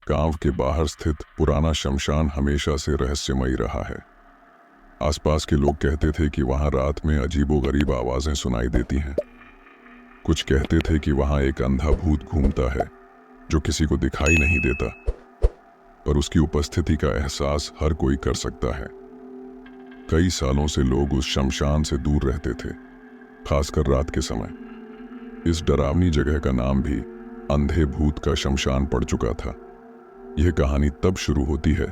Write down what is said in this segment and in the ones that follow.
गांव के बाहर स्थित पुराना शमशान हमेशा से रहस्यमयी रहा है। आसपास के लोग कहते थे कि वहां रात में अजीबोगरीब आवाजें सुनाई देती हैं। कुछ कहते थे कि वहां एक अंधा भूत घूमता है जो किसी को दिखाई नहीं देता, पर उसकी उपस्थिति का एहसास हर कोई कर सकता है। कई सालों से लोग उस शमशान से दूर रहते थे, खासकर रात के समय। इस डरावनी जगह का नाम भी अंधे भूत का शमशान पड़ चुका था। यह कहानी तब शुरू होती है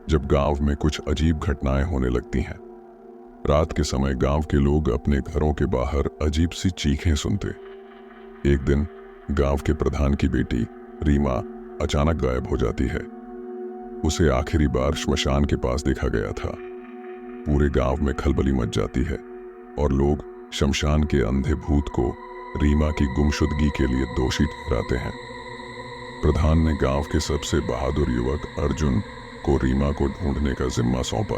जब गांव में कुछ अजीब घटनाएं होने लगती हैं। रात के समय गांव के लोग अपने घरों के बाहर अजीब सी चीखें सुनते। एक दिन गांव के प्रधान की बेटी रीमा अचानक गायब हो जाती है। उसे आखिरी बार श्मशान के पास देखा गया था। पूरे गांव में खलबली मच जाती है और लोग शमशान के अंधे भूत को रीमा की गुमशुदगी के लिए दोषी ठहराते हैं। प्रधान ने गांव के सबसे बहादुर युवक अर्जुन को रीमा को ढूंढने का जिम्मा सौंपा।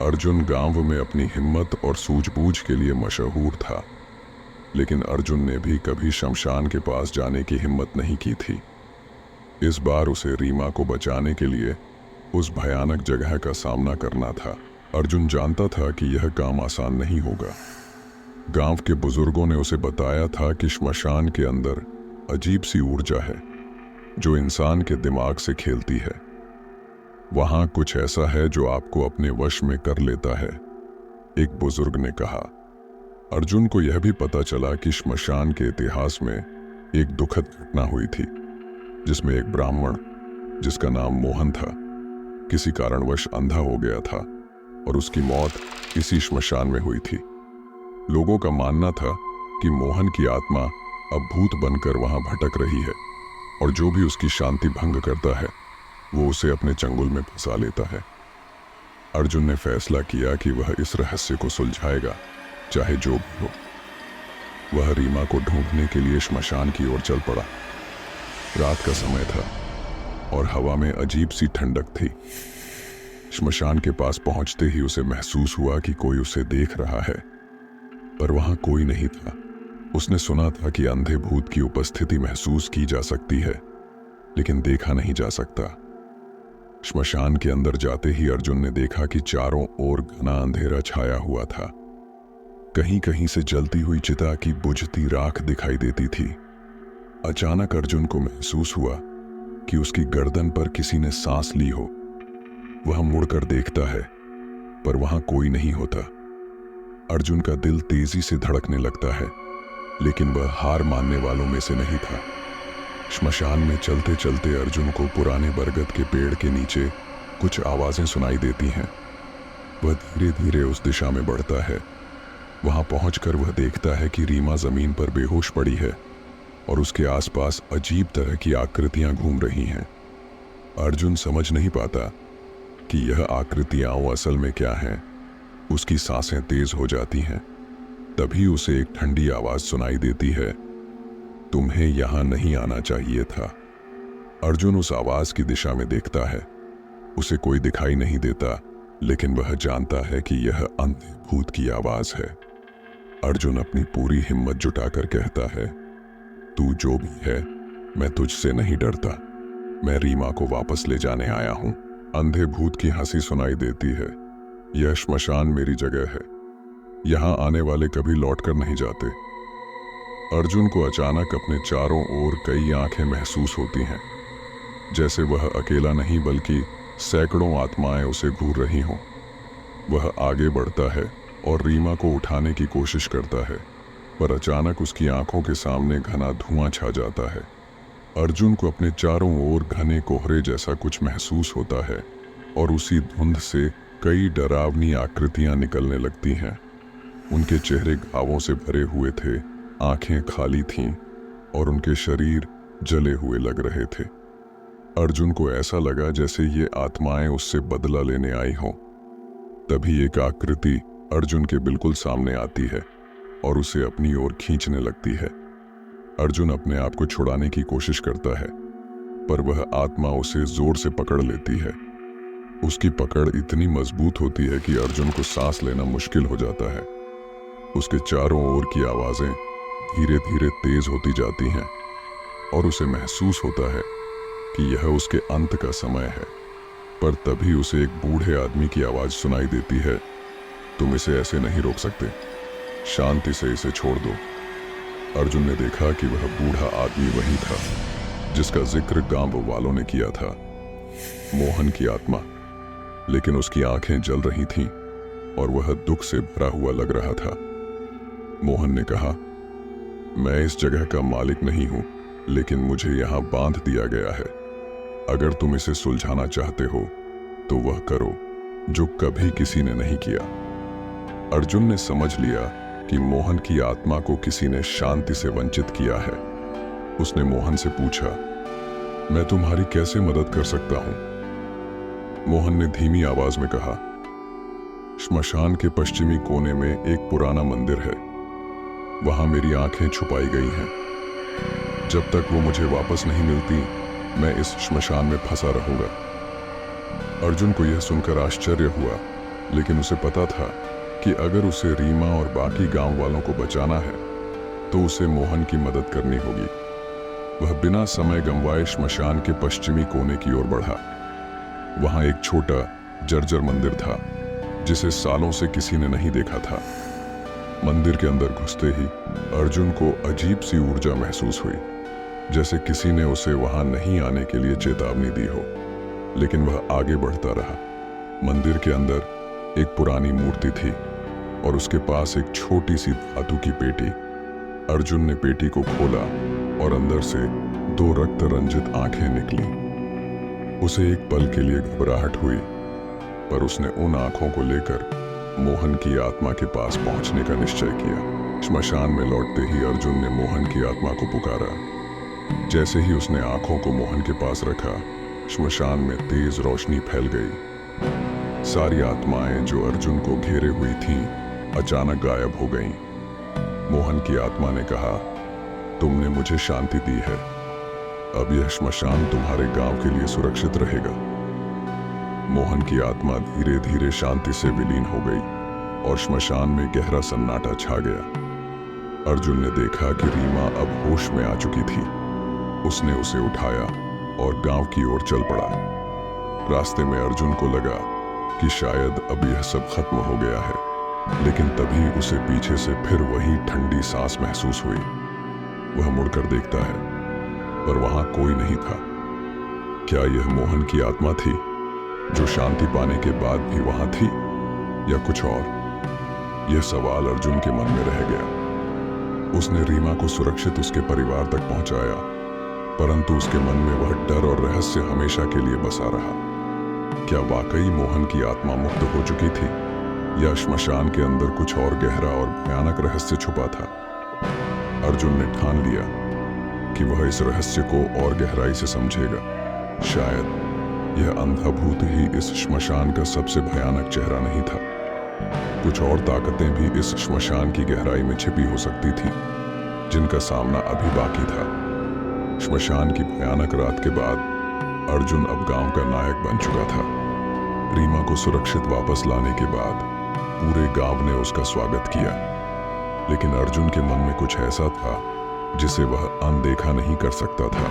अर्जुन गांव में अपनी हिम्मत और सूझबूझ के लिए मशहूर था, लेकिन अर्जुन ने भी कभी शमशान के पास जाने की हिम्मत नहीं की थी। इस बार उसे रीमा को बचाने के लिए उस भयानक जगह का सामना करना था। अर्जुन जानता था कि यह काम आसान नहीं होगा। गांव के बुजुर्गों ने उसे बताया था कि श्मशान के अंदर अजीब सी ऊर्जा है जो इंसान के दिमाग से खेलती है। वहां कुछ ऐसा है जो आपको अपने वश में कर लेता है, एक बुजुर्ग ने कहा। अर्जुन को यह भी पता चला कि श्मशान के इतिहास में एक दुखद घटना हुई थी, जिसमें एक ब्राह्मण जिसका नाम मोहन था, किसी कारणवश अंधा हो गया था और उसकी मौत इसी श्मशान में हुई थी। लोगों का मानना था कि मोहन की आत्मा अब भूत बनकर वहां भटक रही है और जो भी उसकी शांति भंग करता है वो उसे अपने चंगुल में फंसा लेता है। अर्जुन ने फैसला किया कि वह इस रहस्य को सुलझाएगा, चाहे जो भी हो। वह रीमा को ढूंढने के लिए श्मशान की ओर चल पड़ा। रात का समय था और हवा में अजीब सी ठंडक थी। श्मशान के पास पहुंचते ही उसे महसूस हुआ कि कोई उसे देख रहा है, पर वहां कोई नहीं था। उसने सुना था कि अंधे भूत की उपस्थिति महसूस की जा सकती है, लेकिन देखा नहीं जा सकता। श्मशान के अंदर जाते ही अर्जुन ने देखा कि चारों ओर घना अंधेरा छाया हुआ था। कहीं कहीं से जलती हुई चिता की बुझती राख दिखाई देती थी। अचानक अर्जुन को महसूस हुआ कि उसकी गर्दन पर किसी ने सांस ली हो। वह मुड़कर देखता है, पर वहां कोई नहीं होता। अर्जुन का दिल तेजी से धड़कने लगता है, लेकिन वह हार मानने वालों में से नहीं था। श्मशान में चलते चलते अर्जुन को पुराने बरगद के पेड़ के नीचे कुछ आवाजें सुनाई देती हैं। वह धीरे धीरे उस दिशा में बढ़ता है। वहां पहुंचकर वह देखता है कि रीमा जमीन पर बेहोश पड़ी है और उसके आसपास अजीब तरह की आकृतियां घूम रही हैं। अर्जुन समझ नहीं पाता कि यह आकृतियां असल में क्या हैं। उसकी सांसें तेज हो जाती हैं। तभी उसे एक ठंडी आवाज सुनाई देती है, तुम्हें यहां नहीं आना चाहिए था। अर्जुन उस आवाज की दिशा में देखता है। उसे कोई दिखाई नहीं देता, लेकिन वह जानता है कि यह अंधे भूत की आवाज है। अर्जुन अपनी पूरी हिम्मत जुटाकर कहता है, तू जो भी है, मैं तुझसे नहीं डरता। मैं रीमा को वापस ले जाने आया हूं। अंधे भूत की हंसी सुनाई देती है। यह श्मशान मेरी जगह है। यहां आने वाले कभी लौटकर नहीं जाते। अर्जुन को अचानक अपने चारों ओर कई आंखें महसूस होती हैं, जैसे वह अकेला नहीं बल्कि सैकड़ों आत्माएं उसे घूर रही हों। वह आगे बढ़ता है और रीमा को उठाने की कोशिश करता है, पर अचानक उसकी आंखों के सामने घना धुआं छा जाता है। अर्जुन को अपने चारों ओर घने कोहरे जैसा कुछ महसूस होता है और उसी धुंध से कई डरावनी आकृतियां निकलने लगती हैं। उनके चेहरे घावों से भरे हुए थे, आंखें खाली थीं और उनके शरीर जले हुए लग रहे थे। अर्जुन को ऐसा लगा जैसे ये आत्माएं उससे बदला लेने आई हों। तभी एक आकृति अर्जुन के बिल्कुल सामने आती है और उसे अपनी ओर खींचने लगती है। अर्जुन अपने आप को छुड़ाने की कोशिश करता है, पर वह आत्मा उसे जोर से पकड़ लेती है। उसकी पकड़ इतनी मजबूत होती है कि अर्जुन को सांस लेना मुश्किल हो जाता है। उसके चारों ओर की आवाजें धीरे धीरे तेज होती जाती हैं और उसे महसूस होता है कि यह उसके अंत का समय है। पर तभी उसे एक बूढ़े आदमी की आवाज सुनाई देती है, तुम इसे ऐसे नहीं रोक सकते, शांति से इसे छोड़ दो। अर्जुन ने देखा कि वह बूढ़ा आदमी वही था जिसका जिक्र गांव वालों ने किया था, मोहन की आत्मा। लेकिन उसकी आंखें जल रही थीं और वह दुख से भरा हुआ लग रहा था। मोहन ने कहा, मैं इस जगह का मालिक नहीं हूं, लेकिन मुझे यहां बांध दिया गया है। अगर तुम इसे सुलझाना चाहते हो तो वह करो जो कभी किसी ने नहीं किया। अर्जुन ने समझ लिया कि मोहन की आत्मा को किसी ने शांति से वंचित किया है। उसने मोहन से पूछा, मैं तुम्हारी कैसे मदद कर सकता हूं? मोहन ने धीमी आवाज में कहा, श्मशान के पश्चिमी कोने में एक पुराना मंदिर है, वहां मेरी आंखें छुपाई गई हैं। जब तक वो मुझे वापस नहीं मिलती, मैं इस श्मशान में फंसा रहूंगा। अर्जुन को यह सुनकर आश्चर्य हुआ, लेकिन उसे पता था कि अगर उसे रीमा और बाकी गांव वालों को बचाना है तो उसे मोहन की मदद करनी होगी। वह बिना समय गंवाए श्मशान के पश्चिमी कोने की ओर बढ़ा। वहां एक छोटा जर्जर मंदिर था जिसे सालों से किसी ने नहीं देखा था। मंदिर के अंदर घुसते ही अर्जुन को अजीब सी ऊर्जा महसूस हुई, जैसे किसी ने उसे वहां नहीं आने के लिए चेतावनी दी हो। लेकिन वह आगे बढ़ता रहा। मंदिर के अंदर एक पुरानी मूर्ति थी और उसके पास एक छोटी सी धातु की पेटी। अर्जुन ने पेटी को खोला और अंदर से 2 रक्त रंजित आंखें निकली। उसे एक पल के लिए घबराहट हुई, पर उसने उन आंखों को लेकर मोहन की आत्मा के पास पहुंचने का निश्चय किया। श्मशान में लौटते ही अर्जुन ने मोहन की आत्मा को पुकारा। जैसे ही उसने आंखों को मोहन के पास रखा, श्मशान में तेज रोशनी फैल गई। सारी आत्माएं जो अर्जुन को घेरे हुई थीं, अचानक गायब हो गईं। मोहन की आत्मा ने कहा, तुमने मुझे शांति दी है, अब यह श्मशान तुम्हारे गांव के लिए सुरक्षित रहेगा। मोहन की आत्मा धीरे धीरे शांति से विलीन हो गई और श्मशान में गहरा सन्नाटा छा गया। अर्जुन ने देखा कि रीमा अब होश में आ चुकी थी। उसने उसे उठाया और गांव की ओर चल पड़ा। रास्ते में अर्जुन को लगा कि शायद अब यह सब खत्म हो गया है, लेकिन तभी उसे पीछे से फिर वही ठंडी सांस महसूस हुई। वह मुड़कर देखता है, पर वहां कोई नहीं था। क्या यह मोहन की आत्मा थी जो शांति पाने के बाद भी वहां थी, या कुछ और? यह सवाल अर्जुन के मन में रह गया। उसने रीमा को सुरक्षित उसके परिवार तक पहुंचाया, परंतु उसके मन में वह डर और रहस्य हमेशा के लिए बसा रहा। क्या वाकई मोहन की आत्मा मुक्त हो चुकी थी, या श्मशान के अंदर कुछ और गहरा और भयानक रहस्य छुपा था? अर्जुन ने ठान लिया कि वह इस रहस्य को और गहराई से समझेगा। शायद यह अंधा भूत ही इस श्मशान का सबसे भयानक चेहरा नहीं था। कुछ और ताकतें भी इस श्मशान की गहराई में छिपी हो सकती थीं, जिनका सामना अभी बाकी था। श्मशान की भयानक रात के बाद अर्जुन अब गांव का नायक बन चुका था। रीमा को सुरक्षित वापस लाने के बाद पूरे गांव ने उसका स्वागत किया, लेकिन अर्जुन के मन में कुछ ऐसा था जिसे वह अनदेखा नहीं कर सकता था।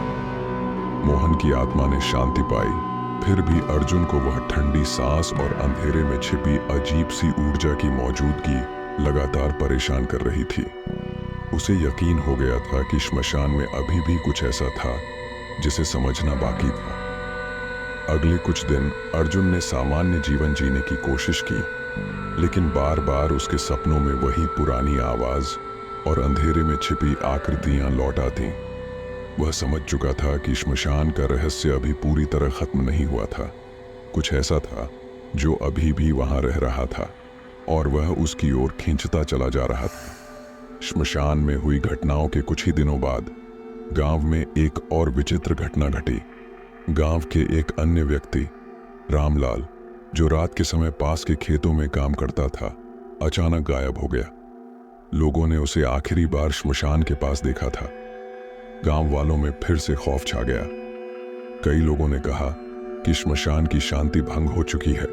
मोहन की आत्मा ने शांति पाई, फिर भी अर्जुन को वह ठंडी सांस और अंधेरे में छिपी अजीब सी ऊर्जा की मौजूदगी लगातार परेशान कर रही थी। उसे यकीन हो गया था कि श्मशान में अभी भी कुछ ऐसा था जिसे समझना बाकी था। अगले कुछ दिन अर्जुन ने सामान्य जीवन जीने की कोशिश की, लेकिन बार बार उसके सपनों में वही पुरानी आवाज और अंधेरे में छिपी आकृतियां लौट आती। वह समझ चुका था कि श्मशान का रहस्य अभी पूरी तरह खत्म नहीं हुआ था। कुछ ऐसा था जो अभी भी वहां रह रहा था और वह उसकी ओर खींचता चला जा रहा था। श्मशान में हुई घटनाओं के कुछ ही दिनों बाद गांव में एक और विचित्र घटना घटी। गांव के एक अन्य व्यक्ति रामलाल, जो रात के समय पास के खेतों में काम करता था, अचानक गायब हो गया। लोगों ने उसे आखिरी बार श्मशान के पास देखा था। गांव वालों में फिर से खौफ छा गया। कई लोगों ने कहा कि श्मशान की शांति भंग हो चुकी है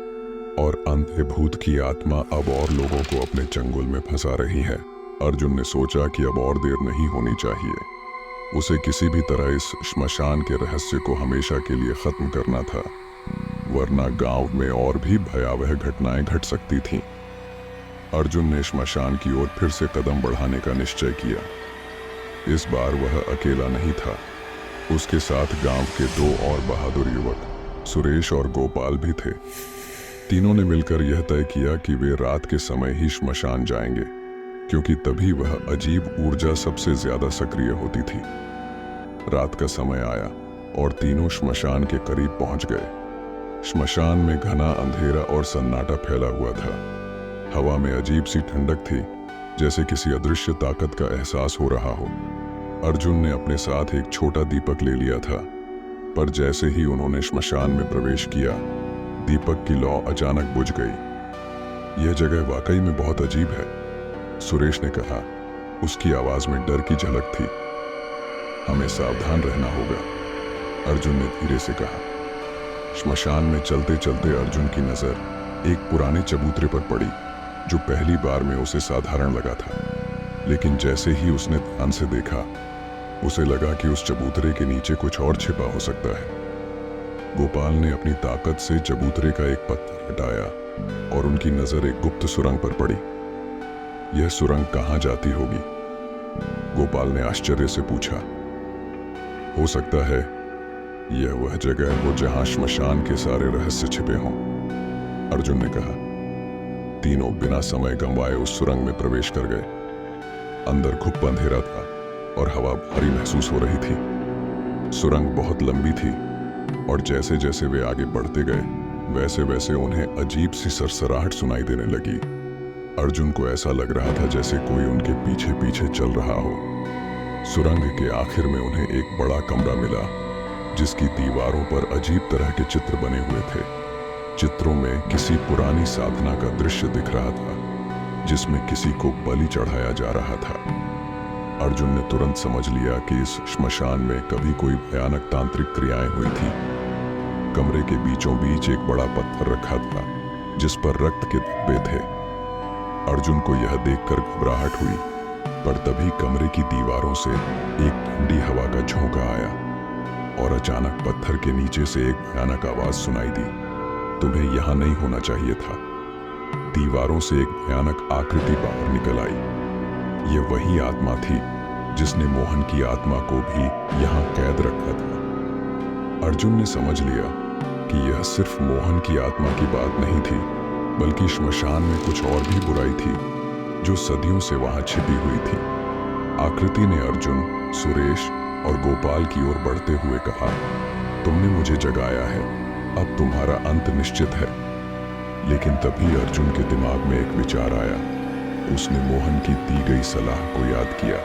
और अंधे भूत की आत्मा अब और लोगों को अपने चंगुल में फंसा रही है। अर्जुन ने सोचा कि अब और देर नहीं होनी चाहिए। उसे किसी भी तरह इस श्मशान के रहस्य को हमेशा के लिए खत्म करना था, वरना गांव में और भी भयावह घटनाएं घट सकती थीं। अर्जुन ने श्मशान की ओर फिर से कदम बढ़ाने का निश्चय किया। इस बार वह अकेला नहीं था, उसके साथ गांव के दो और बहादुर युवक सुरेश और गोपाल भी थे। तीनों ने मिलकर यह तय किया कि वे रात के समय ही श्मशान जाएंगे, क्योंकि तभी वह अजीब ऊर्जा सबसे ज्यादा सक्रिय होती थी। रात का समय आया और तीनों श्मशान के करीब पहुंच गए। श्मशान में घना अंधेरा और सन्नाटा फैला हुआ था। हवा में अजीब सी ठंडक थी, जैसे किसी अदृश्य ताकत का एहसास हो रहा हो। अर्जुन ने अपने साथ एक छोटा दीपक ले लिया था, पर जैसे ही उन्होंने श्मशान में प्रवेश किया, दीपक की लौ अचानक बुझ गई। यह जगह वाकई में बहुत अजीब है, सुरेश ने कहा। उसकी आवाज में डर की झलक थी। हमें सावधान रहना होगा, अर्जुन ने धीरे से कहा। श्मशान में चलते चलते अर्जुन की नजर एक पुराने चबूतरे पर पड़ी, जो पहली बार में उसे साधारण लगा था। लेकिन जैसे ही उसने ध्यान से देखा, उसे लगा कि उस चबूतरे के नीचे कुछ और छिपा हो सकता है। गोपाल ने अपनी ताकत से चबूतरे का एक पत्थर हटाया और उनकी नजर एक गुप्त सुरंग पर पड़ी। यह सुरंग कहाँ जाती होगी? गोपाल ने आश्चर्य से पूछा। हो सकता है यह वह जगह हो जहां श्मशान के सारे रहस्य छिपे हों, अर्जुन ने कहा। तीनों बिना समय गंवाए उस सुरंग में प्रवेश कर गए। अंदर घुप अंधेरा था और हवा भारी महसूस हो रही थी। सुरंग बहुत लंबी थी और जैसे जैसे वे आगे बढ़ते गए, वैसे वैसे उन्हें अजीब सी सरसराहट सुनाई देने लगी। अर्जुन को ऐसा लग रहा था जैसे कोई उनके पीछे पीछे चल रहा हो। सुरंग के आखिर में उन्हें एक बड़ा कमरा मिला, जिसकी दीवारों पर अजीब तरह के चित्र बने हुए थे। चित्रों में किसी पुरानी साधना का दृश्य दिख रहा था, जिसमें किसी को बलि चढ़ाया जा रहा था। अर्जुन ने तुरंत समझ लिया कि इस श्मशान में कभी कोई भयानक तांत्रिक क्रियाएं हुई थी। कमरे के बीचों बीच एक बड़ा पत्थर रखा था, जिस पर रक्त के धब्बे थे। अर्जुन को यह देखकर घबराहट हुई, पर तभी कमरे की दीवारों से एक ठंडी हवा का झोंका आया और अचानक पत्थर के नीचे से एक भयानक आवाज सुनाई दी। तुम्हें यहां नहीं होना चाहिए था। दीवारों से एक भयानक आकृति बाहर निकल आई। यह वही आत्मा थी जिसने मोहन की आत्मा को भी यहां कैद रखा था। अर्जुन ने समझ लिया कि यह सिर्फ मोहन की आत्मा की बात नहीं थी, बल्कि श्मशान में कुछ और भी बुराई थी, जो सदियों से वहां छिपी हुई थी। आकृति ने अर्जुन, सुरेश और गोपाल की ओर बढ़ते हुए कहा, तुमने मुझे जगाया है, अब तुम्हारा अंत निश्चित है। लेकिन तभी अर्जुन के दिमाग में एक विचार आया। उसने मोहन की दी गई सलाह को याद किया।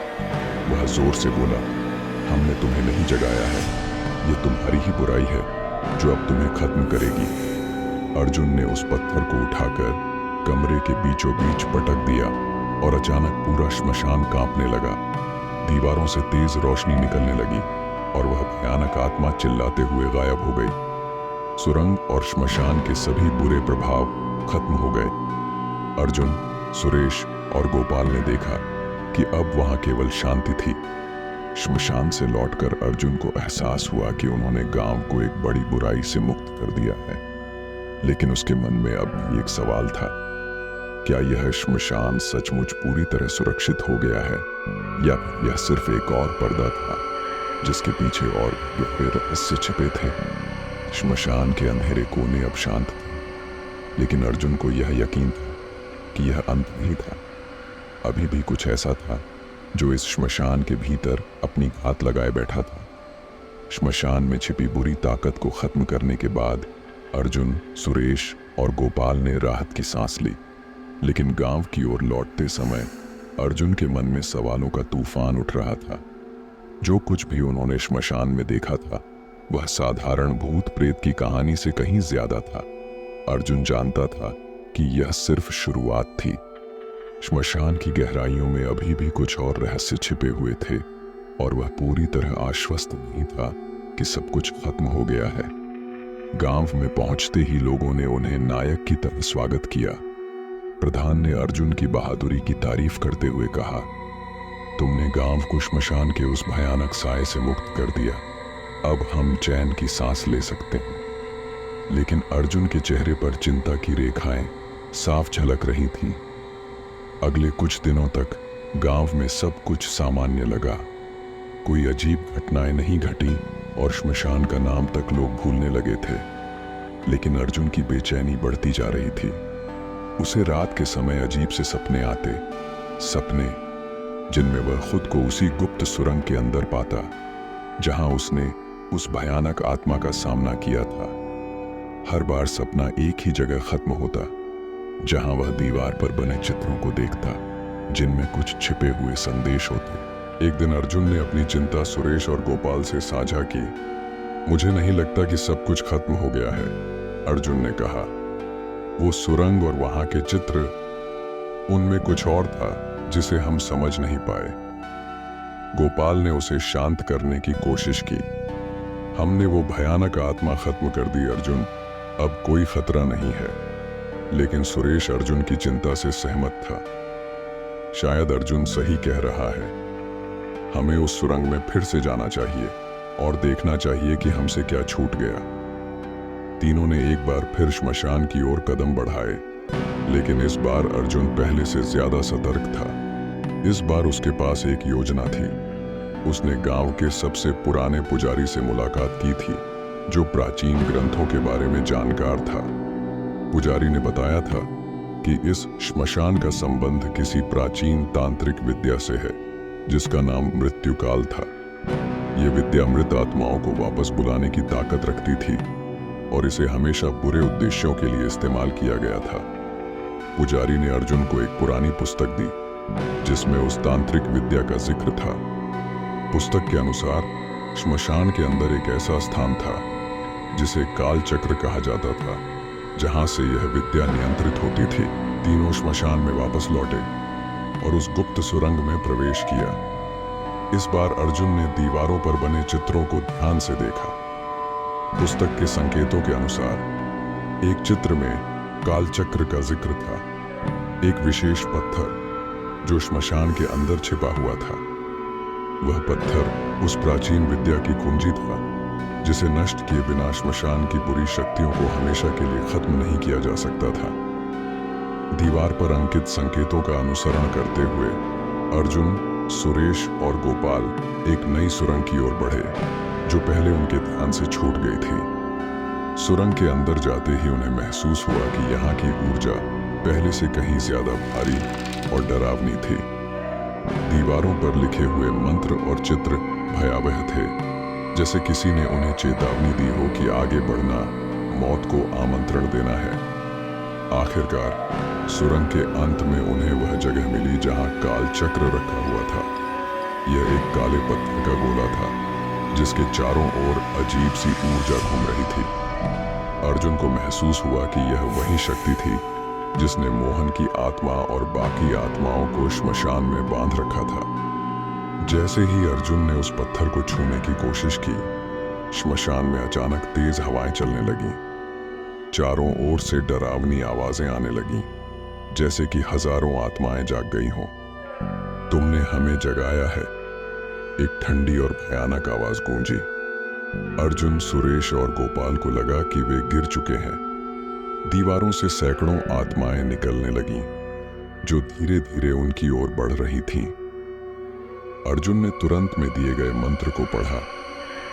वह जोर से बोला, हमने तुम्हें नहीं जगाया है, ये तुम्हारी ही बुराई है जो अब तुम्हें खत्म करेगी। अर्जुन ने उस पत्थर को उठाकर कमरे के बीचों बीच पटक दिया और अचानक पूरा श्मशान कांपने लगा। दीवारों से तेज रोशनी निकलने लगी और वह भयानक आत्मा चिल्लाते हुए गायब हो गई। सुरंग और श्मशान के सभी बुरे प्रभाव खत्म हो गए। अर्जुन, सुरेश और गोपाल ने देखा कि अब वहां केवल शांति थी। श्मशान से लौटकर अर्जुन को एहसास हुआ कि उन्होंने गांव को एक बड़ी बुराई से मुक्त कर दिया है। लेकिन उसके मन में अब भी एक सवाल था, क्या यह श्मशान सचमुच पूरी तरह सुरक्षित हो गया है, या यह सिर्फ एक और पर्दा था जिसके पीछे और गहरे रहस्य छिपे थे। श्मशान के अंधेरे कोने अब शांत थे, लेकिन अर्जुन को यह यकीन था कि यह अंत नहीं था। अभी भी कुछ ऐसा था जो इस श्मशान के भीतर अपनी घात लगाए बैठा था। श्मशान में छिपी बुरी ताकत को खत्म करने के बाद अर्जुन, सुरेश और गोपाल ने राहत की सांस ली। लेकिन गांव की ओर लौटते समय अर्जुन के मन में सवालों का तूफान उठ रहा था। जो कुछ भी उन्होंने श्मशान में देखा था, वह साधारण भूत प्रेत की कहानी से कहीं ज्यादा था। अर्जुन जानता था कि यह सिर्फ शुरुआत थी। श्मशान की गहराइयों में अभी भी कुछ और रहस्य छिपे हुए थे और वह पूरी तरह आश्वस्त नहीं था कि सब कुछ खत्म हो गया है। गांव में पहुंचते ही लोगों ने उन्हें नायक की तरह स्वागत किया। प्रधान ने अर्जुन की बहादुरी की तारीफ करते हुए कहा, तुमने गांव को श्मशान के उस भयानक साए से मुक्त कर दिया। अब हम चैन की सांस ले सकते हैं। लेकिन अर्जुन के चेहरे पर चिंता की रेखाएं साफ झलक रही थीं। अगले कुछ दिनों तक गांव में सब कुछ सामान्य लगा। कोई अजीब घटनाएं नहीं घटी और श्मशान का नाम तक लोग भूलने लगे थे। लेकिन अर्जुन की बेचैनी बढ़ती जा रही थी। उसे रात के समय अजीब से सपने आते, सपने जिनमें वह खुद को उसी गुप्त सुरंग के अंदर पाता जहां उसने उस भयानक आत्मा का सामना किया था। हर बार सपना एक ही जगह खत्म होता, जहां वह दीवार पर बने चित्रों को देखता जिनमें कुछ छिपे हुए संदेश होते। एक दिन अर्जुन ने अपनी चिंता सुरेश और गोपाल से साझा की। मुझे नहीं लगता कि सब कुछ खत्म हो गया है, अर्जुन ने कहा। वो सुरंग और वहां के चित्र, उनमें कुछ और था जिसे हम समझ नहीं पाए। गोपाल ने उसे शांत करने की कोशिश की। हमने वो भयानक आत्मा खत्म कर दी अर्जुन, अब कोई खतरा नहीं है। लेकिन सुरेश अर्जुन की चिंता से सहमत था। शायद अर्जुन सही कह रहा है। हमें उस सुरंग में फिर से जाना चाहिए और देखना चाहिए कि हमसे क्या छूट गया। तीनों ने एक बार फिर श्मशान की ओर कदम बढ़ाए, लेकिन इस बार अर्जुन पहले से ज्यादा सतर्क था। इस बार उसके पास एक योजना थी। उसने गांव के सबसे पुराने पुजारी से मुलाकात की थी, जो प्राचीन ग्रंथों के बारे में जानकार था। पुजारी ने बताया था कि इस श्मशान का संबंध किसी प्राचीन तांत्रिक विद्या से है, जिसका नाम मृत्युकाल था। यह विद्या मृत आत्माओं को वापस बुलाने की ताकत रखती थी और इसे हमेशा बुरे उद्देश्यों के लिए इस्तेमाल किया गया था। पुजारी ने अर्जुन को एक पुरानी पुस्तक दी, जिसमें उस तांत्रिक विद्या का जिक्र था। पुस्तक के अनुसार श्मशान के अंदर एक ऐसा स्थान था जिसे काल चक्र कहा जाता था, जहां से यह विद्या नियंत्रित होती थी। तीनों श्मशान में वापस लौटे और उस गुप्त सुरंग में प्रवेश किया। इस बार अर्जुन ने दीवारों पर बने चित्रों को ध्यान से देखा। पुस्तक के संकेतों के अनुसार एक चित्र में काल चक्र का जिक्र था। एक विशेष पत्थर जो श्मशान के अंदर छिपा हुआ था। वह पत्थर उस प्राचीन विद्या की कुंजी था, जिसे नष्ट किए बिना श्मशान की बुरी शक्तियों को हमेशा के लिए खत्म नहीं किया जा सकता था। दीवार पर अंकित संकेतों का अनुसरण करते हुए अर्जुन, सुरेश और गोपाल एक नई सुरंग की ओर बढ़े, जो पहले उनके ध्यान से छूट गई थी। सुरंग के अंदर जाते ही उन्हें महसूस हुआ कि यहाँ की ऊर्जा पहले से कहीं ज्यादा भारी और डरावनी थी। दीवारों पर लिखे हुए मंत्र और चित्र भयावह थे, जैसे किसी ने उन्हें चेतावनी दी हो कि आगे बढ़ना मौत को आमंत्रण देना है। आखिरकार सुरंग के अंत में उन्हें वह जगह मिली जहां काल चक्र रखा हुआ था। यह एक काले पत्थर का गोला था, जिसके चारों ओर अजीब सी ऊर्जा घूम रही थी। अर्जुन को महसूस हुआ कि यह वही शक्ति थी जिसने मोहन की आत्मा और बाकी आत्माओं को श्मशान में बांध रखा था। जैसे ही अर्जुन ने उस पत्थर को छूने की कोशिश की, श्मशान में अचानक तेज हवाएं चलने लगीं। चारों ओर से डरावनी आवाजें आने लगीं, जैसे कि हजारों आत्माएं जाग गई हों। तुमने हमें जगाया है, एक ठंडी और भयानक आवाज गूंजी। अर्जुन, सुरेश और गोपाल को लगा कि वे गिर चुके हैं। दीवारों से सैकड़ों आत्माएं निकलने लगीं, जो धीरे धीरे उनकी ओर बढ़ रही थीं। अर्जुन ने तुरंत में दिए गए मंत्र को पढ़ा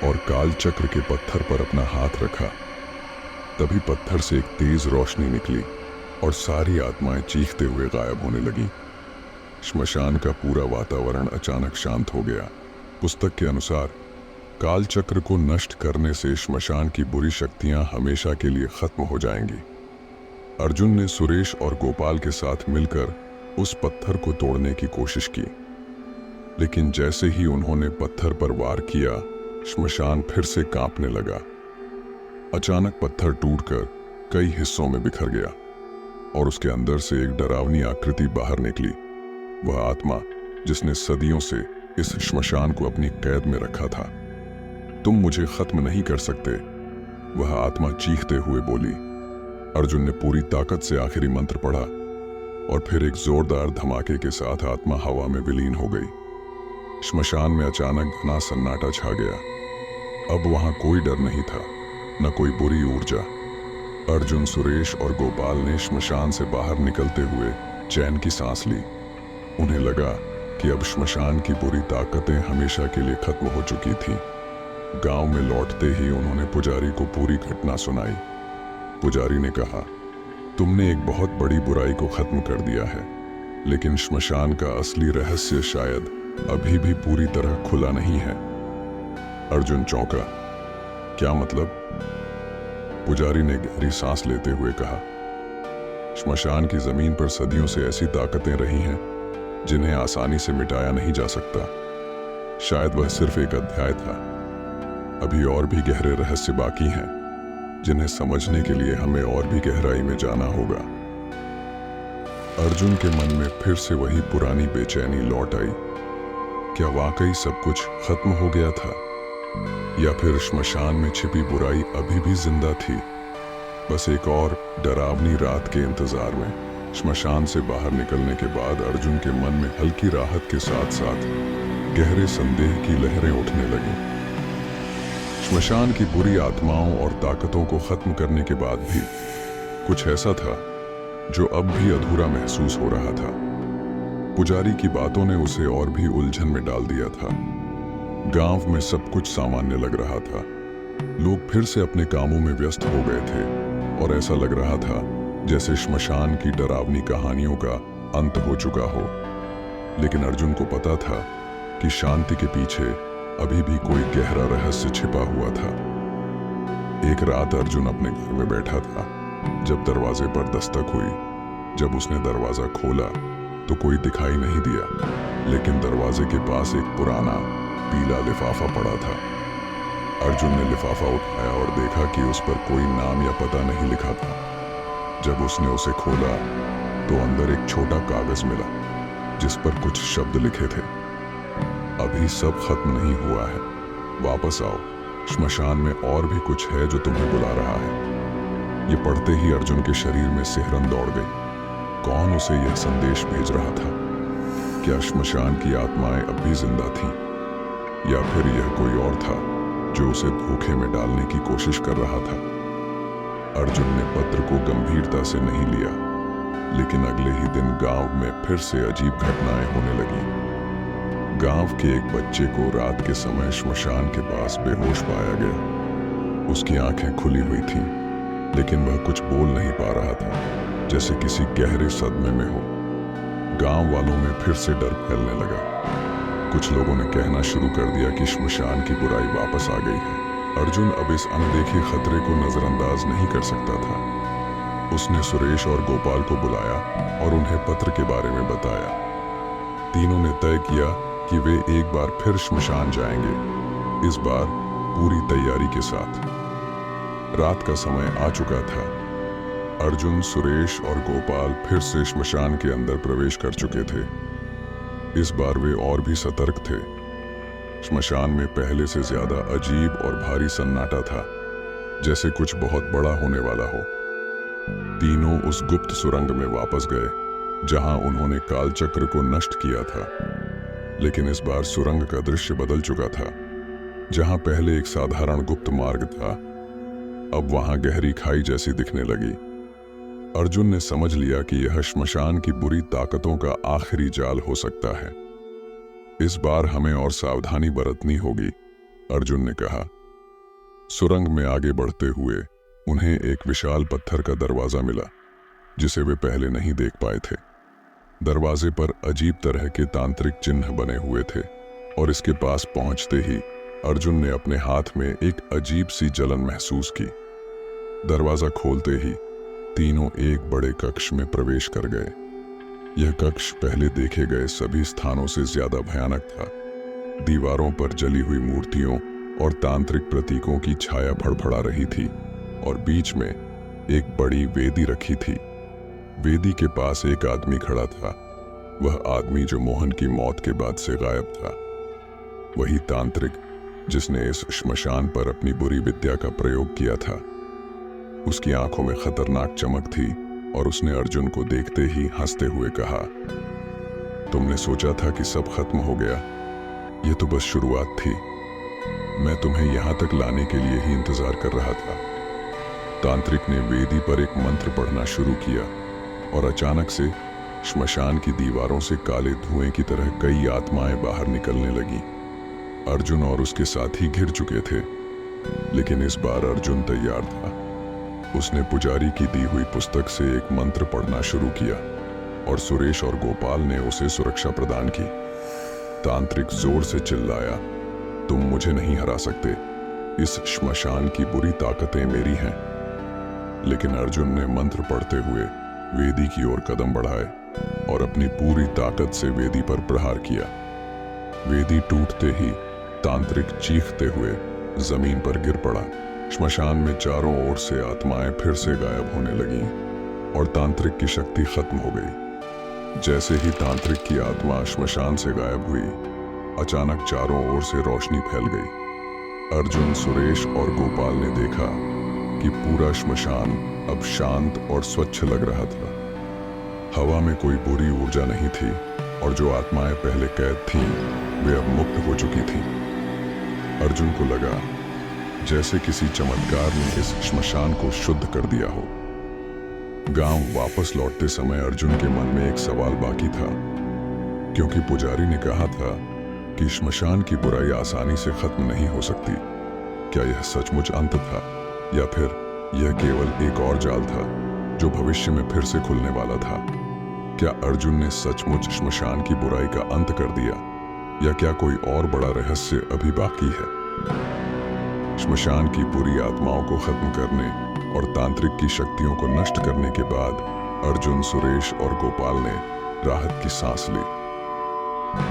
और काल चक्र के पत्थर पर अपना हाथ रखा। तभी पत्थर से एक तेज रोशनी निकली और सारी आत्माएं चीखते हुए गायब होने लगीं। श्मशान का पूरा वातावरण अचानक शांत हो गया। पुस्तक के अनुसार काल चक्र को नष्ट करने से श्मशान की बुरी शक्तियां हमेशा के लिए खत्म हो जाएंगी। अर्जुन ने सुरेश और गोपाल के साथ मिलकर उस पत्थर को तोड़ने की कोशिश की, लेकिन जैसे ही उन्होंने पत्थर पर वार किया, श्मशान फिर से कांपने लगा। अचानक पत्थर टूटकर कई हिस्सों में बिखर गया और उसके अंदर से एक डरावनी आकृति बाहर निकली। वह आत्मा जिसने सदियों से इस श्मशान को अपनी कैद में रखा था। तुम मुझे खत्म नहीं कर सकते, वह आत्मा चीखते हुए बोली। अर्जुन ने पूरी ताकत से आखिरी मंत्र पढ़ा और फिर एक जोरदार धमाके के साथ आत्मा हवा में विलीन हो गई। श्मशान में अचानक घना सन्नाटा छा गया। अब वहां कोई डर नहीं था, न कोई बुरी ऊर्जा। अर्जुन, सुरेश और गोपाल ने श्मशान से बाहर निकलते हुए चैन की सांस ली। उन्हें लगा कि अब श्मशान की बुरी ताकतें हमेशा के लिए खत्म हो चुकी थीं। गांव में लौटते ही उन्होंने पुजारी को पूरी घटना सुनाई। पुजारी ने कहा, तुमने एक बहुत बड़ी बुराई को खत्म कर दिया है, लेकिन श्मशान का असली रहस्य शायद अभी भी पूरी तरह खुला नहीं है। अर्जुन चौंका। क्या मतलब? पुजारी ने गहरी सांस लेते हुए कहा, श्मशान की जमीन पर सदियों से ऐसी ताकतें रही हैं जिन्हें आसानी से मिटाया नहीं जा सकता। शायद वह सिर्फ एक अध्याय था। अभी और भी गहरे रहस्य बाकी हैं जिन्हें समझने के लिए हमें और भी गहराई में जाना होगा। अर्जुन के मन में फिर से वही पुरानी बेचैनी लौट आई। क्या वाकई सब कुछ खत्म हो गया था, या फिर श्मशान में छिपी बुराई अभी भी जिंदा थी, बस एक और डरावनी रात के इंतजार में। श्मशान से बाहर निकलने के बाद अर्जुन के मन में हल्की राहत के साथ साथ गहरे संदेह की लहरें उठने लगीं। श्मशान की बुरी आत्माओं और ताकतों को खत्म करने के बाद भी कुछ ऐसा था जो अब भी अधूरा महसूस हो रहा था। पुजारी की बातों ने उसे और भी उलझन में डाल दिया था। गांव में सब कुछ सामान्य लग रहा था। लोग फिर से अपने कामों में व्यस्त हो गए थे और ऐसा लग रहा था जैसे श्मशान की डरावनी कहानियों का अंत हो चुका हो। लेकिन अर्जुन को पता था कि शांति के पीछे अभी भी कोई गहरा रहस्य छिपा हुआ था। एक रात अर्जुन अपने घर में बैठा था जब दरवाजे पर दस्तक हुई। जब उसने दरवाजा खोला तो कोई दिखाई नहीं दिया, लेकिन दरवाजे के पास एक पुराना पीला लिफाफा पड़ा था। अर्जुन ने लिफाफा उठाया और देखा कि उस पर कोई नाम या पता नहीं लिखा था। जब उसने उसे खोला तो अंदर एक छोटा कागज मिला जिस पर कुछ शब्द लिखे थे, अभी सब खत्म नहीं हुआ है, वापस आओ, श्मशान में और भी कुछ है जो तुम्हें बुला रहा है। ये पढ़ते ही अर्जुन के शरीर में सिहरन दौड़ गई। कौन उसे यह संदेश भेज रहा था? क्या श्मशान की आत्माएं अब भी जिंदा थीं, या फिर यह कोई और था जो उसे धोखे में डालने की कोशिश कर रहा था? अर्जुन ने पत्र को गंभीरता से नहीं लिया, लेकिन अगले ही दिन गांव में फिर से अजीब घटनाएं होने लगीं। गांव के एक बच्चे को रात के समय श्मशान के पास बेहोश पाया गया। उसकी आंखें खुली हुई थीं, लेकिन वह कुछ बोल नहीं पा रहा था, जैसे किसी गहरे सदमे में हो। गांव वालों में फिर से डर फैलने लगा। कुछ लोगों ने कहना शुरू कर दिया कि श्मशान की बुराई वापस आ गई है। अर्जुन अब इस अनदेखे खतरे को नजरअंदाज नहीं कर सकता था। उसने सुरेश और गोपाल को बुलाया और उन्हें पत्र के बारे में बताया। तीनों ने तय किया कि वे एक बार फिर श्मशान जाएंगे, इस बार पूरी तैयारी के साथ। रात का समय आ चुका था। अर्जुन, सुरेश और गोपाल फिर से श्मशान के अंदर प्रवेश कर चुके थे। इस बार वे और भी सतर्क थे। श्मशान में पहले से ज्यादा अजीब और भारी सन्नाटा था, जैसे कुछ बहुत बड़ा होने वाला हो। तीनों उस गुप्त सुरंग में वापस गए जहां उन्होंने कालचक्र को नष्ट किया था। लेकिन इस बार सुरंग का दृश्य बदल चुका था। जहां पहले एक साधारण गुप्त मार्ग था, अब वहां गहरी खाई जैसी दिखने लगी। अर्जुन ने समझ लिया कि यह श्मशान की बुरी ताकतों का आखिरी जाल हो सकता है। इस बार हमें और सावधानी बरतनी होगी, अर्जुन ने कहा। सुरंग में आगे बढ़ते हुए उन्हें एक विशाल पत्थर का दरवाजा मिला, जिसे वे पहले नहीं देख पाए थे। दरवाजे पर अजीब तरह के तांत्रिक चिन्ह बने हुए थे, और इसके पास पहुंचते ही अर्जुन ने अपने हाथ में एक अजीब सी जलन महसूस की। दरवाजा खोलते ही तीनों एक बड़े कक्ष में प्रवेश कर गए। यह कक्ष पहले देखे गए सभी स्थानों से ज्यादा भयानक था। दीवारों पर जली हुई मूर्तियों और तांत्रिक प्रतीकों की छाया फड़फड़ा रही थी, और बीच में एक बड़ी वेदी रखी थी। वेदी के पास एक आदमी खड़ा था, वह आदमी जो मोहन की मौत के बाद से गायब था। वही तांत्रिक जिसने इस श्मशान पर अपनी बुरी विद्या का प्रयोग किया था। उसकी आंखों में खतरनाक चमक थी, और उसने अर्जुन को देखते ही हंसते हुए कहा, तुमने सोचा था कि सब खत्म हो गया, ये तो बस शुरुआत थी। मैं तुम्हें यहां तक लाने के लिए ही इंतजार कर रहा था। तांत्रिक ने वेदी पर एक मंत्र पढ़ना शुरू किया और अचानक से श्मशान की दीवारों से काले धुएं की तरह कई आत्माएं बाहर निकलने लगीं। अर्जुन और उसके साथी घिर चुके थे, लेकिन इस बार अर्जुन तैयार था। उसने पुजारी की दी हुई पुस्तक से एक मंत्र पढ़ना शुरू किया और सुरेश और गोपाल ने उसे सुरक्षा प्रदान की। तांत्रिक जोर से चिल्लाया, तुम मुझे नहीं हरा सकते, इस श्मशान की बुरी ताकतें मेरी हैं। लेकिन अर्जुन ने मंत्र पढ़ते हुए वेदी की ओर कदम बढ़ाए और अपनी पूरी ताकत से वेदी पर प्रहार किया। वेदी टूटते ही तांत्रिक चीखते हुए जमीन पर गिर पड़ा। श्मशान में चारों ओर से आत्माएं फिर से गायब होने लगीं और तांत्रिक की शक्ति खत्म हो गई। जैसे ही तांत्रिक की आत्मा श्मशान से गायब हुई, अचानक चारों ओर से रोशनी फैल गई। अर्जुन, सुरेश और गोपाल ने देखा कि पूरा श्मशान अब शांत और स्वच्छ लग रहा था। हवा में कोई बुरी ऊर्जा नहीं थी और जो आत्माएं पहले कैद थीं, वे अब मुक्त हो चुकी थीं। अर्जुन को लगा जैसे किसी चमत्कार ने इस श्मशान को शुद्ध कर दिया हो। गांव वापस लौटते समय अर्जुन के मन में एक सवाल बाकी था, क्योंकि पुजारी ने कहा था कि श्मशान की बुराई आसानी से खत्म नहीं हो सकती। क्या यह सचमुच अंत था या फिर यह केवल एक और जाल था जो भविष्य में फिर से खुलने वाला था? क्या अर्जुन ने सचमुच श्मशान की बुराई का अंत कर दिया या क्या कोई और बड़ा रहस्य अभी बाकी है? श्मशान की बुरी आत्माओं को खत्म करने और तांत्रिक की शक्तियों को नष्ट करने के बाद अर्जुन, सुरेश और गोपाल ने राहत की सांस ली।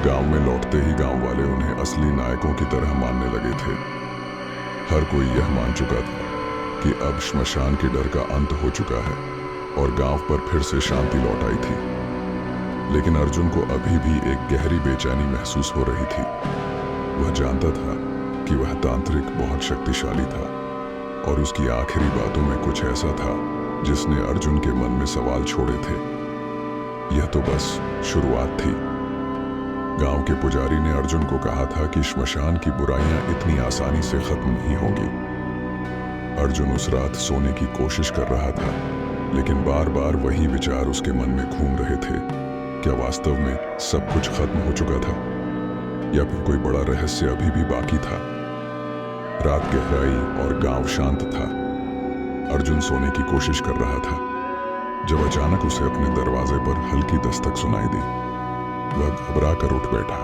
गांव में लौटते ही गांव वाले उन्हें असली नायकों की तरह मानने लगे थे। हर कोई यह मान चुका था कि अब श्मशान के डर का अंत हो चुका है और गांव पर फिर से शांति लौट आई थी। लेकिन अर्जुन को अभी भी एक गहरी बेचैनी महसूस हो रही थी। वह जानता था कि वह तांत्रिक बहुत शक्तिशाली था और उसकी आखिरी बातों में कुछ ऐसा था जिसने अर्जुन के मन में सवाल छोड़े थे। यह तो बस शुरुआत थी। गांव के पुजारी ने अर्जुन को कहा था कि श्मशान की बुराइयां इतनी आसानी से खत्म नहीं होंगी। अर्जुन उस रात सोने की कोशिश कर रहा था, लेकिन बार बार वही विचार उसके मन में घूम रहे थे। क्या वास्तव में सब कुछ खत्म हो चुका था या फिर कोई बड़ा रहस्य अभी भी बाकी था? रात गहराई और गांव शांत था। अर्जुन सोने की कोशिश कर रहा था जब अचानक उसे अपने दरवाजे पर हल्की दस्तक सुनाई दी। वह घबरा कर उठ बैठा।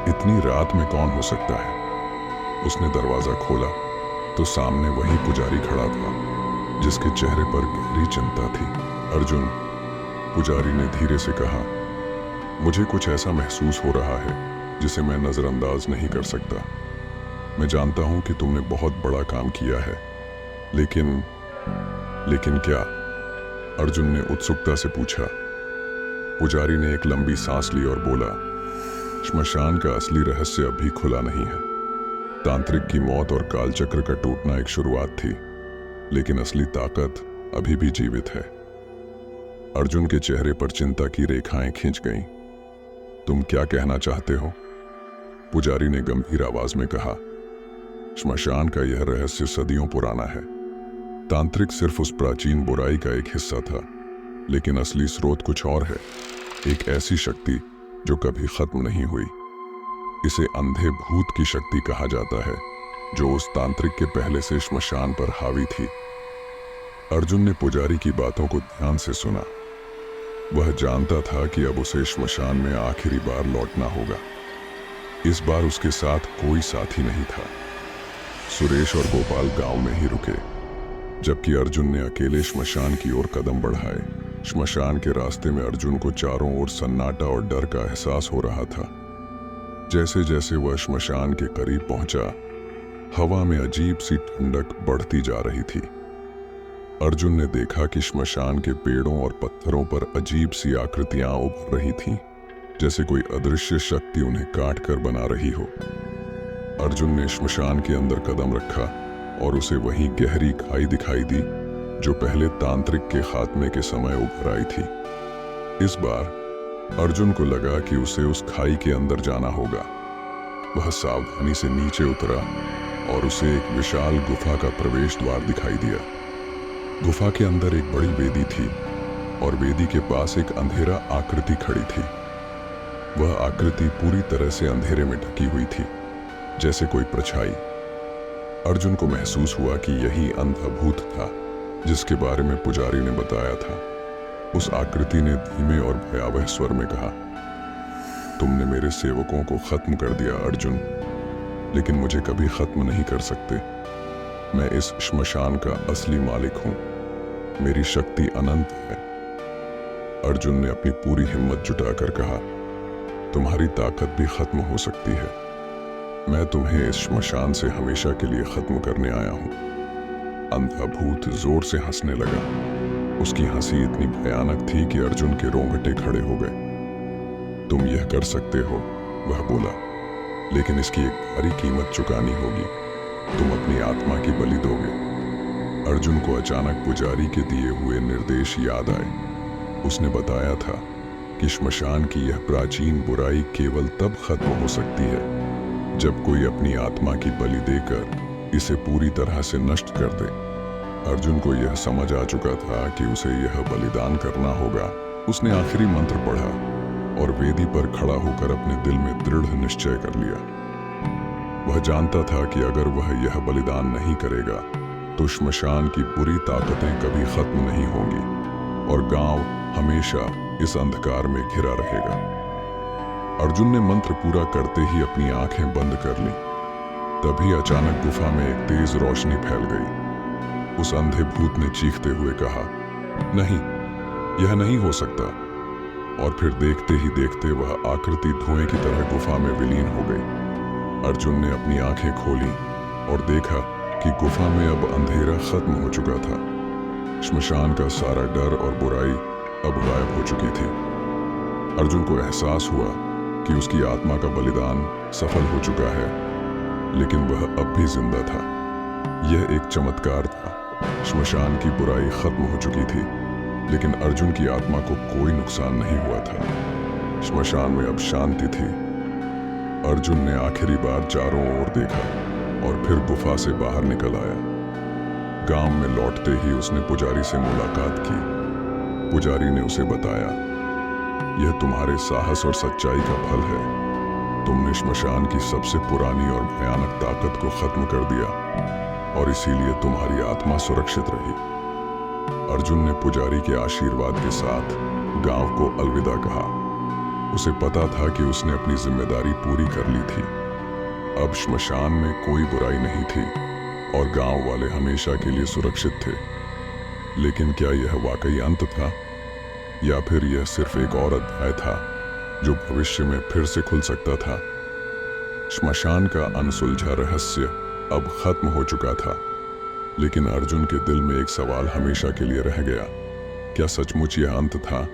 इतनी रात में कौन हो सकता है? उसने दरवाजा खोला तो सामने वही पुजारी खड़ा था, जिसके चेहरे पर गहरी चिंता थी। अर्जुन, पुजारी ने धीरे से कहा, मुझे कुछ ऐसा महसूस हो रहा है जिसे मैं नजरअंदाज नहीं कर सकता। मैं जानता हूं कि तुमने बहुत बड़ा काम किया है, लेकिन क्या? अर्जुन ने उत्सुकता से पूछा। पुजारी ने एक लंबी सांस ली और बोला, श्मशान का असली रहस्य अभी खुला नहीं है। तांत्रिक की मौत और कालचक्र का टूटना एक शुरुआत थी, लेकिन असली ताकत अभी भी जीवित है। अर्जुन के चेहरे पर चिंता की रेखाएं खिंच गईं। तुम क्या कहना चाहते हो? पुजारी ने गंभीर आवाज में कहा, श्मशान का यह रहस्य सदियों पुराना है। तांत्रिक सिर्फ उस प्राचीन बुराई का एक हिस्सा था, लेकिन असली स्रोत कुछ और है। एक ऐसी शक्ति जो कभी खत्म नहीं हुई। इसे अंधे भूत की शक्ति कहा जाता है, जो उस तांत्रिक के पहले से श्मशान पर हावी थी। अर्जुन ने पुजारी की बातों को ध्यान से सुना। वह जानता था कि अब उसे श्मशान में आखिरी बार लौटना होगा। इस बार उसके साथ कोई साथी नहीं था। सुरेश और गोपाल गांव में ही रुके, जबकि अर्जुन ने अकेले श्मशान की ओर कदम बढ़ाए। श्मशान के रास्ते में अर्जुन को चारों ओर सन्नाटा और डर का एहसास हो रहा था। जैसे जैसे वह श्मशान के करीब पहुंचा, हवा में अजीब सी ठंडक बढ़ती जा रही थी। अर्जुन ने देखा कि श्मशान के पेड़ों और पत्थरों पर अजीब सी आकृतियां उभर रही थीं, जैसे कोई अदृश्य शक्ति उन्हें काट कर बना रही हो। अर्जुन ने श्मशान के अंदर कदम रखा और उसे वही गहरी खाई दिखाई दी जो पहले तांत्रिक के खात्मे के समय उभर आई थी। इस बार अर्जुन को लगा कि उसे उस खाई के अंदर जाना होगा, वह सावधानी से नीचे उतरा और उसे एक विशाल गुफा का प्रवेश द्वार दिखाई दिया। गुफा के अंदर एक बड़ी वेदी थी और वेदी के पास एक अंधेरा आकृति खड़ी थी। वह आकृति पूरी तरह से अंधेरे में ढकी हुई थी, जैसे कोई परछाई। अर्जुन को महसूस हुआ कि यही अंधा भूत था जिसके बारे में पुजारी ने बताया था। उस आकृति ने धीमे और भयावह स्वर में कहा, तुमने मेरे सेवकों को खत्म कर दिया अर्जुन, लेकिन मुझे कभी खत्म नहीं कर सकते। मैं इस श्मशान का असली मालिक हूं। मेरी शक्ति अनंत है। अर्जुन ने अपनी पूरी हिम्मत जुटाकर कहा, तुम्हारी ताकत भी खत्म हो सकती है। मैं तुम्हें इस श्मशान से हमेशा के लिए खत्म करने आया हूं। अंधा भूत जोर से हंसने लगा। उसकी हंसी इतनी भयानक थी कि अर्जुन के रोंगटे खड़े हो गए। तुम यह कर सकते हो, वह बोला, लेकिन इसकी एक भारी कीमत चुकानी होगी। तुम अपनी आत्मा की बलि दोगे। अर्जुन को अचानक पुजारी के दिए हुए निर्देश याद आए। उसने बताया था कि श्मशान की यह प्राचीन बुराई केवल तब खत्म हो सकती है जब कोई अपनी आत्मा की बलि देकर इसे पूरी तरह से नष्ट कर दे। अर्जुन को यह समझ आ चुका था कि उसे यह बलिदान करना होगा। उसने आखिरी मंत्र पढ़ा और वेदी पर खड़ा होकर अपने दिल में दृढ़ निश्चय कर लिया। वह जानता था कि अगर वह यह बलिदान नहीं करेगा तो श्मशान की बुरी ताकतें कभी खत्म नहीं होंगी और गांव हमेशा इस अंधकार में घिरा रहेगा। अर्जुन ने मंत्र पूरा करते ही अपनी आंखें बंद कर लीं। तभी अचानक गुफा में एक तेज रोशनी फैल गई। उस अंधे भूत ने चीखते हुए कहा, नहीं, यह नहीं हो सकता। और फिर देखते ही देखते वह आकृति धुएं की तरह गुफा में विलीन हो गई। अर्जुन ने अपनी आंखें खोली और देखा कि गुफा में अब अंधेरा खत्म हो चुका था। श्मशान का सारा डर और बुराई अब गायब हो चुकी थी। अर्जुन को एहसास हुआ कि उसकी आत्मा का बलिदान सफल हो चुका है, लेकिन वह अब भी जिंदा था। यह एक चमत्कार था। श्मशान की बुराई खत्म हो चुकी थी, लेकिन अर्जुन की आत्मा को कोई नुकसान नहीं हुआ था। श्मशान में अब शांति थी। अर्जुन ने आखिरी बार चारों ओर देखा और फिर गुफा से बाहर निकल आया। गांव में लौटते ही उसने पुजारी से मुलाकात की। पुजारी ने उसे बताया, यह तुम्हारे साहस और सच्चाई का फल है। तुमने श्मशान की सबसे पुरानी और भयानक ताकत को खत्म कर दिया और इसीलिए तुम्हारी आत्मा सुरक्षित रही। अर्जुन ने पुजारी के आशीर्वाद के साथ गांव को अलविदा कहा। उसे पता था कि उसने अपनी जिम्मेदारी पूरी कर ली थी। अब श्मशान में कोई बुराई नहीं थी और गांव वाले हमेशा के लिए सुरक्षित थे। लेकिन क्या यह वाकई अंत था, या फिर यह सिर्फ एक और अध्याय था जो भविष्य में फिर से खुल सकता था? श्मशान का अनसुलझा रहस्य अब खत्म हो चुका था, लेकिन अर्जुन के दिल में एक सवाल हमेशा के लिए रह गया, क्या सचमुच यह अंत था